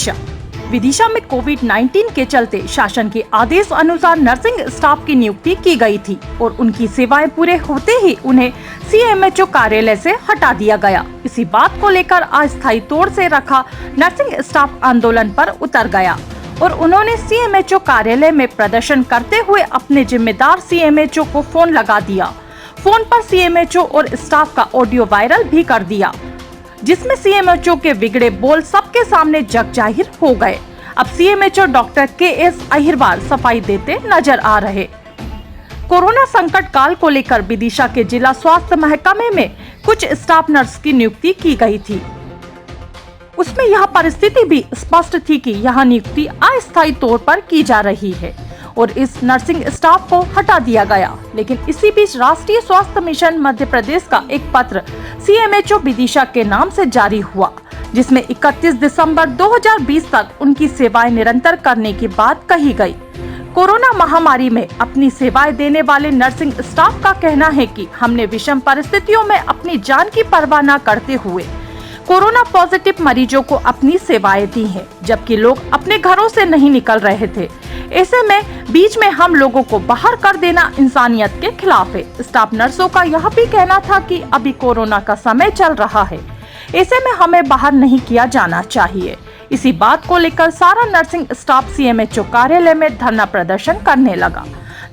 विदिशा। विदिशा में कोविड-19 के चलते शासन के आदेश अनुसार नर्सिंग स्टाफ की नियुक्ति की गई थी और उनकी सेवाएं पूरे होते ही उन्हें सीएमएचओ कार्यालय से हटा दिया गया। इसी बात को लेकर अस्थायी तौर से रखा नर्सिंग स्टाफ आंदोलन पर उतर गया और उन्होंने सीएमएचओ कार्यालय में प्रदर्शन करते हुए अपने जिम्मेदार सीएमएचओ को फोन लगा दिया। फोन पर सीएमएचओ और स्टाफ का ऑडियो वायरल भी कर दिया, जिसमें सीएमएचओ के बिगड़े बोल सबके सामने जग जाहिर हो गए। अब सीएमएचओ डॉक्टर के.एस. अहिरवार सफाई देते नजर आ रहे। कोरोना संकट काल को लेकर विदिशा के जिला स्वास्थ्य महकमे में कुछ स्टाफ नर्स की नियुक्ति की गई थी। उसमें यह परिस्थिति भी स्पष्ट थी कि यह नियुक्ति अस्थायी तौर पर की जा रही है और इस नर्सिंग स्टाफ को हटा दिया गया। लेकिन इसी बीच राष्ट्रीय स्वास्थ्य मिशन मध्य प्रदेश का एक पत्र सीएमएचओ विदिशा के नाम से जारी हुआ, जिसमें 31 दिसंबर 2020 तक उनकी सेवाएं निरंतर करने की बात कही गई। कोरोना महामारी में अपनी सेवाएं देने वाले नर्सिंग स्टाफ का कहना है कि हमने विषम परिस्थितियों में अपनी जान की परवाह न करते हुए कोरोना पॉजिटिव मरीजों को अपनी सेवाएं दी हैं, जबकि लोग अपने घरों से नहीं निकल रहे थे। ऐसे में बीच में हम लोगों को बाहर कर देना इंसानियत के खिलाफ है। स्टाफ नर्सों का यह भी कहना था कि अभी कोरोना का समय चल रहा है, ऐसे में हमें बाहर नहीं किया जाना चाहिए। इसी बात को लेकर सारा नर्सिंग स्टाफ सीएमएचओ कार्यालय में धरना प्रदर्शन करने लगा।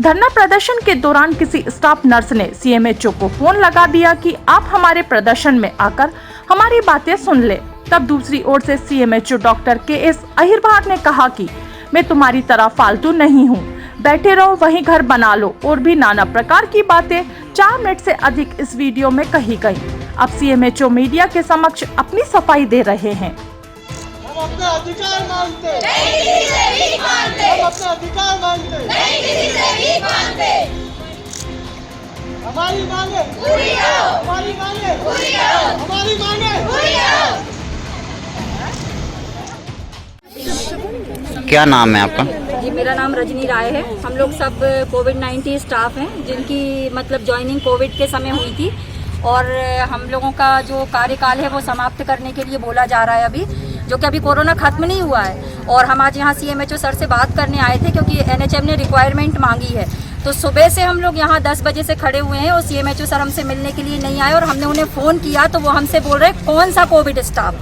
धरना प्रदर्शन के दौरान किसी स्टाफ नर्स ने सीएमएचओ को फोन लगा दिया कि आप हमारे प्रदर्शन में आकर हमारी बातें सुन ले। तब दूसरी ओर से सीएमएचओ डॉक्टर के.एस. अहिरवार ने कहा कि मैं तुम्हारी तरह फालतू नहीं हूँ, बैठे रहो वहीं घर बना लो और भी नाना प्रकार की बातें 4 मिनट से अधिक इस वीडियो में कही गई। अब सीएमएचओ मीडिया के समक्ष अपनी सफाई दे रहे हैं। हम अपना अधिकार मांगते हैं, नहीं किसी से भी मांगते। हम अपना अधिकार मांगते हैं, नहीं किसी से भी मांगते। हमारी मांगे पूरी करो, हमारी मांगे पूरी करो, हमारी मांगे पूरी करो। क्या नाम है आपका? जी, मेरा नाम रजनी राय है। हम लोग सब कोविड-19 स्टाफ हैं, जिनकी मतलब ज्वाइनिंग कोविड के समय हुई थी और हम लोगों का जो कार्यकाल है वो समाप्त करने के लिए बोला जा रहा है अभी, जो कि अभी कोरोना खत्म नहीं हुआ है। और हम आज यहाँ सीएमएचओ सर से बात करने आए थे क्योंकि एनएचएम ने रिक्वायरमेंट मांगी है। तो सुबह से हम लोग यहाँ 10 बजे से खड़े हुए हैं और सीएमएचओ सर हमसे मिलने के लिए नहीं आए और हमने उन्हें फ़ोन किया तो वो हमसे बोल रहे हैं कौन सा कोविड स्टाफ।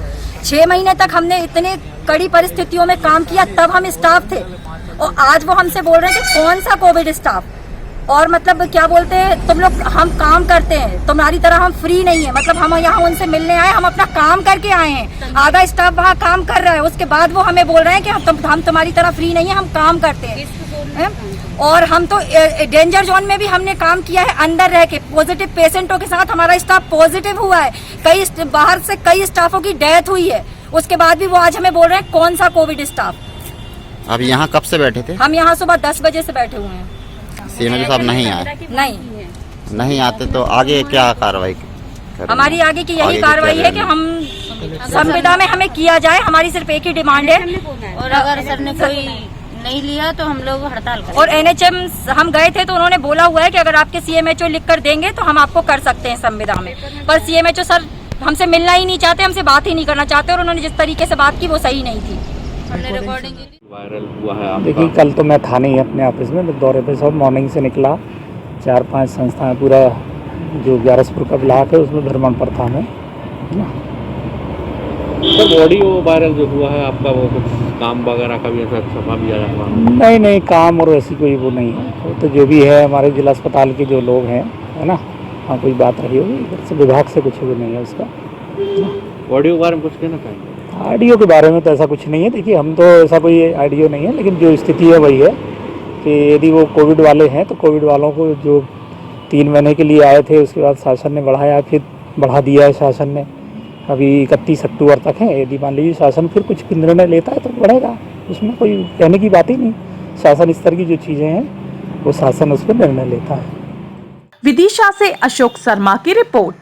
6 महीने तक हमने इतने कड़ी परिस्थितियों में काम किया, तब हम स्टाफ थे और आज वो हमसे बोल रहे हैं कि कौन सा कोविड स्टाफ। और मतलब क्या बोलते हैं, तुम लोग, हम काम करते हैं, तुम्हारी तरह हम फ्री नहीं है। मतलब हम यहाँ उनसे मिलने आए, हम अपना काम करके आए हैं। आधा स्टाफ वहाँ काम कर रहा है, उसके बाद वो हमें बोल रहे हैं कि हम तुम्हारी तरह फ्री नहीं है, हम काम करते हैं। और हम तो डेंजर जोन में भी हमने काम किया है, अंदर रह के पॉजिटिव पेशेंटों के साथ हमारा स्टाफ पॉजिटिव हुआ है। कई बाहर से कई स्टाफों की डेथ हुई है, उसके बाद भी वो आज हमें बोल रहे हैं कौन सा कोविड स्टाफ। अब यहाँ कब से बैठे थे? हम यहाँ सुबह 10 बजे से बैठे हुए हैं। सीएमएचओ साहब नहीं आए? नहीं आते तो आगे क्या कार्रवाई? हमारी आगे की यही कार्रवाई है कि हम संविदा में हमें किया जाए। हमारी सिर्फ एक ही डिमांड है और अगर सर ने कोई नहीं लिया तो हम लोग हड़ताल करेंगे। और एनएचएम हम गए थे तो उन्होंने बोला हुआ है कि अगर आपके सीएमएचओ लिख कर देंगे तो हम आपको कर सकते हैं संविदा में। पर सीएमएचओ सर हमसे मिलना ही नहीं चाहते, हमसे बात ही नहीं करना चाहते और उन्होंने जिस तरीके से बात की वो सही नहीं थी। हमने रिकॉर्डिंग की। वायरल हुआ है आपका? देखिए, कल तो मैं था नहीं अपने ऑफिस में, दौरे पे सब मॉर्निंग से निकला। 4-5 संस्थाएं, पूरा जो ग्यारसपुर का ब्लॉक है उसमें भ्रमण पर था मैं। सर, ऑडियो वायरल जो हुआ है आपका, वो कुछ काम वगैरह का भी ऐसा छपा भी आया हुआ? नहीं, काम और ऐसी कोई वो नहीं है। वो तो जो भी है हमारे जिला अस्पताल के जो लोग हैं, है ना, हाँ कोई बात रही होगी, इधर से विभाग से कुछ भी नहीं है उसका। ऑडियो के बारे में कुछ कहना चाहेंगे? ऑडियो के बारे में तो ऐसा कुछ नहीं है। देखिए, हम तो ऐसा कोई ऑडियो नहीं है, लेकिन जो स्थिति है वही है कि यदि वो कोविड वाले हैं तो कोविड वालों को जो 3 महीने के लिए आए थे, उसके बाद शासन ने बढ़ाया, फिर बढ़ा दिया है शासन ने। अभी 31 अक्टूबर तक है। यदि मान लीजिए शासन फिर कुछ निर्णय लेता है तो बढ़ेगा, उसमें कोई कहने की बात ही नहीं। शासन इस तरह की जो चीज़ें हैं वो शासन उस पर निर्णय लेता है। विदिशा से अशोक शर्मा की रिपोर्ट।